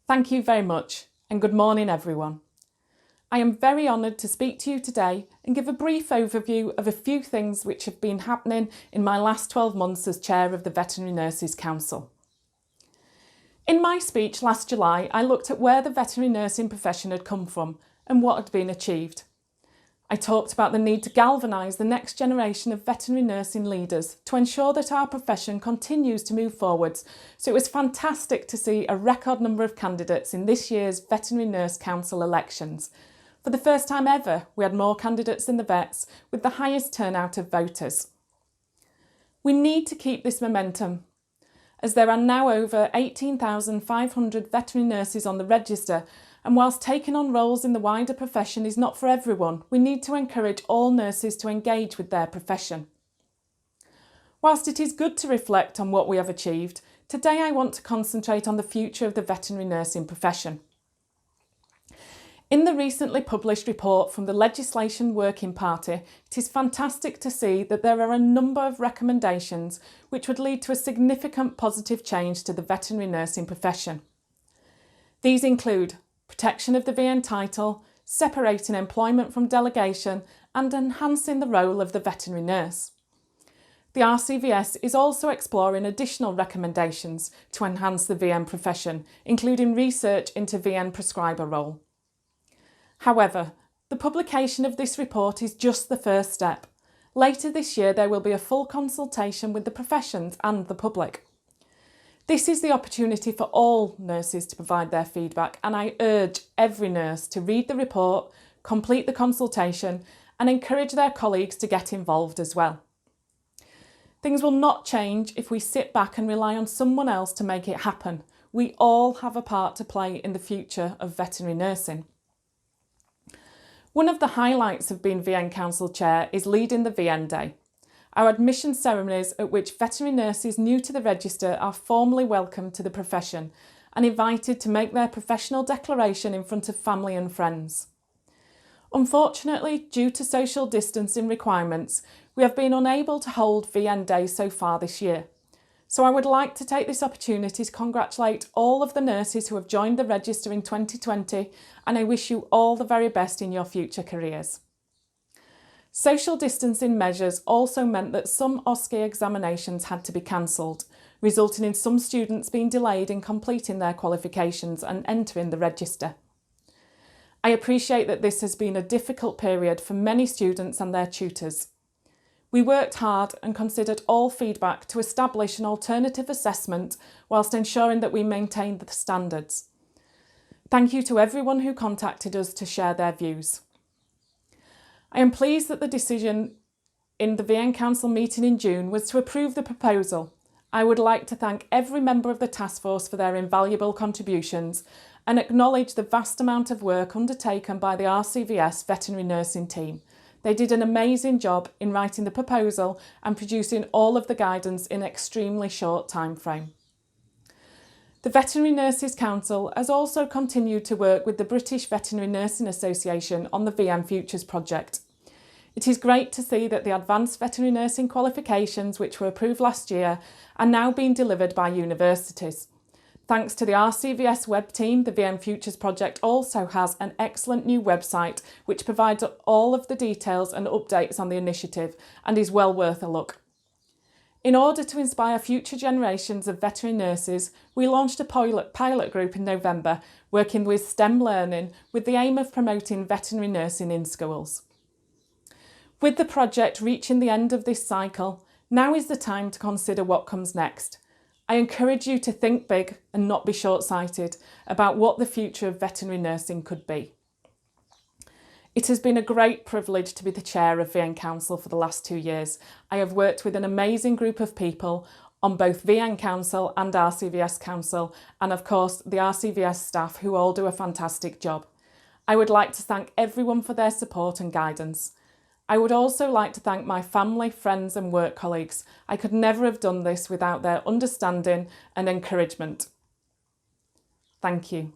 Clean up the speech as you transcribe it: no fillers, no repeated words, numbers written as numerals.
Thank you very much, and good morning everyone. I am very honoured to speak to you today and give a brief overview of a few things which have been happening in my last 12 months as Chair of the Veterinary Nurses Council. In my speech last July, I looked at where the veterinary nursing profession had come from and what had been achieved. I talked about the need to galvanise the next generation of veterinary nursing leaders to ensure that our profession continues to move forwards, so it was fantastic to see a record number of candidates in this year's Veterinary Nurse Council elections. For the first time ever, we had more candidates than the vets, with the highest turnout of voters. We need to keep this momentum, as there are now over 18,500 veterinary nurses on the register, and whilst taking on roles in the wider profession is not for everyone, we need to encourage all nurses to engage with their profession. Whilst it is good to reflect on what we have achieved, today I want to concentrate on the future of the veterinary nursing profession. In the recently published report from the Legislation Working Party, it is fantastic to see that there are a number of recommendations which would lead to a significant positive change to the veterinary nursing profession. These include protection of the VN title, separating employment from delegation, and enhancing the role of the veterinary nurse. The RCVS is also exploring additional recommendations to enhance the VN profession, including research into VN prescriber role. However, the publication of this report is just the first step. Later this year, there will be a full consultation with the professions and the public. This is the opportunity for all nurses to provide their feedback, and I urge every nurse to read the report, complete the consultation, and encourage their colleagues to get involved as well. Things will not change if we sit back and rely on someone else to make it happen. We all have a part to play in the future of veterinary nursing. One of the highlights of being VN Council Chair is leading the VN Day, our admission ceremonies at which veterinary nurses new to the register are formally welcomed to the profession and invited to make their professional declaration in front of family and friends. Unfortunately, due to social distancing requirements, we have been unable to hold VN Day so far this year. So I would like to take this opportunity to congratulate all of the nurses who have joined the register in 2020, and I wish you all the very best in your future careers. Social distancing measures also meant that some OSCE examinations had to be cancelled, resulting in some students being delayed in completing their qualifications and entering the register. I appreciate that this has been a difficult period for many students and their tutors. We worked hard and considered all feedback to establish an alternative assessment whilst ensuring that we maintained the standards. Thank you to everyone who contacted us to share their views. I am pleased that the decision in the VN Council meeting in June was to approve the proposal. I would like to thank every member of the task force for their invaluable contributions and acknowledge the vast amount of work undertaken by the RCVS veterinary nursing team. They did an amazing job in writing the proposal and producing all of the guidance in an extremely short time frame. The Veterinary Nurses Council has also continued to work with the British Veterinary Nursing Association on the VN Futures project. It is great to see that the advanced veterinary nursing qualifications which were approved last year are now being delivered by universities. Thanks to the RCVS web team, the VN Futures project also has an excellent new website which provides all of the details and updates on the initiative and is well worth a look. In order to inspire future generations of veterinary nurses, we launched a pilot group in November working with STEM learning with the aim of promoting veterinary nursing in schools. With the project reaching the end of this cycle, now is the time to consider what comes next. I encourage you to think big and not be short-sighted about what the future of veterinary nursing could be. It has been a great privilege to be the chair of VN Council for the last 2 years. I have worked with an amazing group of people on both VN Council and RCVS Council, and of course the RCVS staff who all do a fantastic job. I would like to thank everyone for their support and guidance. I would also like to thank my family, friends and work colleagues. I could never have done this without their understanding and encouragement. Thank you.